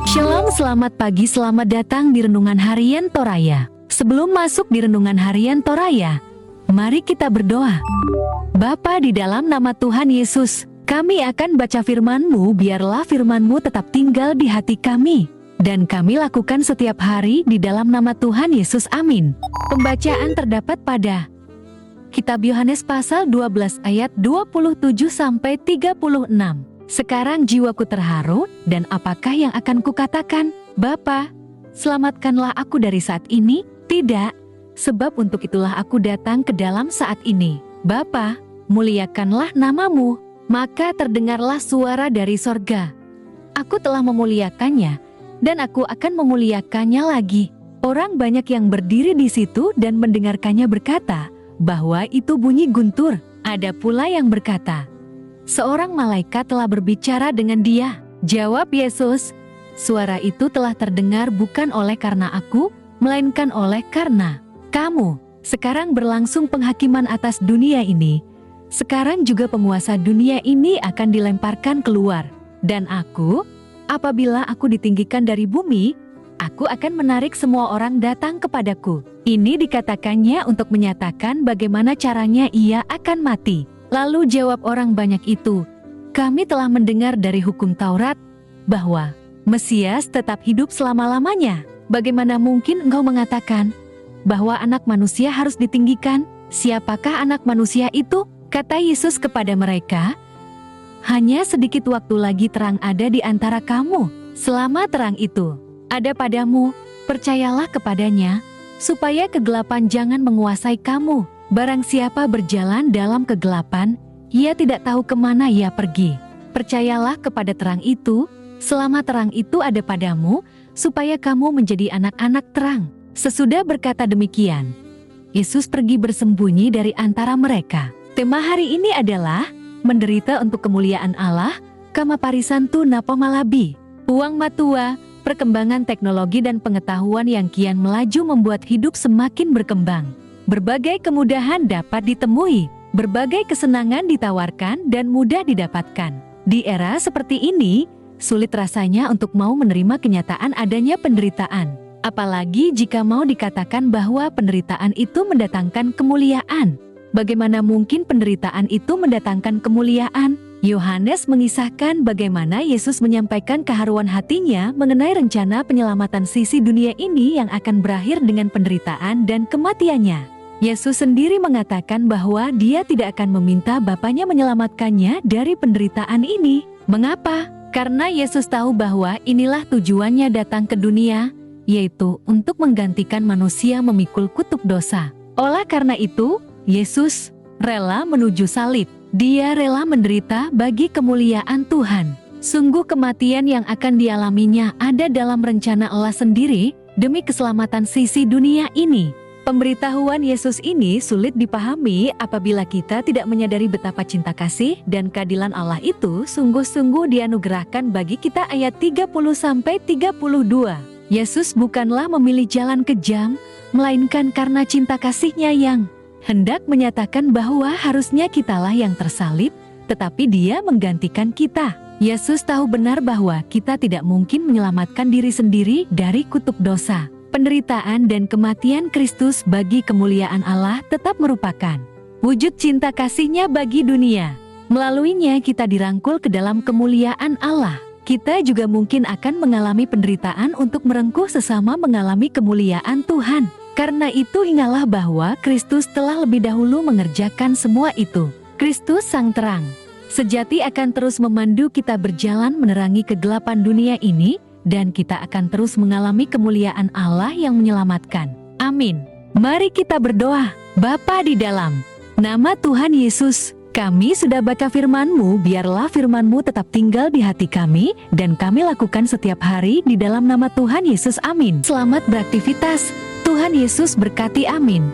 Shalom, selamat pagi, selamat datang di Renungan Harian Toraya. Sebelum masuk di Renungan Harian Toraya, mari kita berdoa. Bapa, di dalam nama Tuhan Yesus, kami akan baca firman-Mu, biarlah firman-Mu tetap tinggal di hati kami, dan kami lakukan setiap hari di dalam nama Tuhan Yesus, amin. Pembacaan terdapat pada Kitab Yohanes pasal 12 ayat 27-36. Sekarang jiwaku terharu, dan apakah yang akan kukatakan? Bapa, selamatkanlah aku dari saat ini? Tidak, sebab untuk itulah aku datang ke dalam saat ini. Bapa, muliakanlah namamu. Maka terdengarlah suara dari sorga. Aku telah memuliakannya, dan aku akan memuliakannya lagi. Orang banyak yang berdiri di situ dan mendengarkannya berkata, bahwa itu bunyi guntur. Ada pula yang berkata, seorang malaikat telah berbicara dengan dia. Jawab Yesus, suara itu telah terdengar bukan oleh karena aku, melainkan oleh karena kamu. Sekarang berlangsung penghakiman atas dunia ini. Sekarang juga penguasa dunia ini akan dilemparkan keluar. Dan aku, apabila aku ditinggikan dari bumi, aku akan menarik semua orang datang kepadaku. Ini dikatakannya untuk menyatakan bagaimana caranya ia akan mati. Lalu jawab orang banyak itu, kami telah mendengar dari hukum Taurat, bahwa Mesias tetap hidup selama-lamanya. Bagaimana mungkin engkau mengatakan, bahwa anak manusia harus ditinggikan? Siapakah anak manusia itu? Kata Yesus kepada mereka, hanya sedikit waktu lagi terang ada di antara kamu. Selama terang itu ada padamu, percayalah kepadanya, supaya kegelapan jangan menguasai kamu. Barang siapa berjalan dalam kegelapan, ia tidak tahu kemana ia pergi. Percayalah kepada terang itu, selama terang itu ada padamu, supaya kamu menjadi anak-anak terang. Sesudah berkata demikian, Yesus pergi bersembunyi dari antara mereka. Tema hari ini adalah menderita untuk kemuliaan Allah, kama parisantu napa malabi. Uang matua, perkembangan teknologi dan pengetahuan yang kian melaju membuat hidup semakin berkembang. Berbagai kemudahan dapat ditemui, berbagai kesenangan ditawarkan dan mudah didapatkan. Di era seperti ini, sulit rasanya untuk mau menerima kenyataan adanya penderitaan. Apalagi jika mau dikatakan bahwa penderitaan itu mendatangkan kemuliaan. Bagaimana mungkin penderitaan itu mendatangkan kemuliaan? Yohanes mengisahkan bagaimana Yesus menyampaikan keharuan hatinya mengenai rencana penyelamatan sisi dunia ini yang akan berakhir dengan penderitaan dan kematiannya. Yesus sendiri mengatakan bahwa dia tidak akan meminta Bapanya menyelamatkannya dari penderitaan ini. Mengapa? Karena Yesus tahu bahwa inilah tujuannya datang ke dunia, yaitu untuk menggantikan manusia memikul kutuk dosa. Oleh karena itu, Yesus rela menuju salib. Dia rela menderita bagi kemuliaan Tuhan. Sungguh kematian yang akan dialaminya ada dalam rencana Allah sendiri demi keselamatan sisi dunia ini. Pemberitahuan Yesus ini sulit dipahami apabila kita tidak menyadari betapa cinta kasih dan keadilan Allah itu sungguh-sungguh dianugerahkan bagi kita. Ayat 30-32. Yesus bukanlah memilih jalan kejam, melainkan karena cinta kasih-Nya yang hendak menyatakan bahwa harusnya kitalah yang tersalib, tetapi Dia menggantikan kita. Yesus tahu benar bahwa kita tidak mungkin menyelamatkan diri sendiri dari kutuk dosa. Penderitaan dan kematian Kristus bagi kemuliaan Allah tetap merupakan wujud cinta kasih-Nya bagi dunia. Melaluinya kita dirangkul ke dalam kemuliaan Allah. Kita juga mungkin akan mengalami penderitaan untuk merengkuh sesama mengalami kemuliaan Tuhan. Karena itu ingatlah bahwa Kristus telah lebih dahulu mengerjakan semua itu. Kristus Sang Terang sejati akan terus memandu kita berjalan menerangi kegelapan dunia ini, dan kita akan terus mengalami kemuliaan Allah yang menyelamatkan. Amin. Mari kita berdoa. Bapa di dalam nama Tuhan Yesus, kami sudah baca firman-Mu, biarlah firman-Mu tetap tinggal di hati kami, dan kami lakukan setiap hari di dalam nama Tuhan Yesus, amin. Selamat beraktivitas. Tuhan Yesus berkati, amin.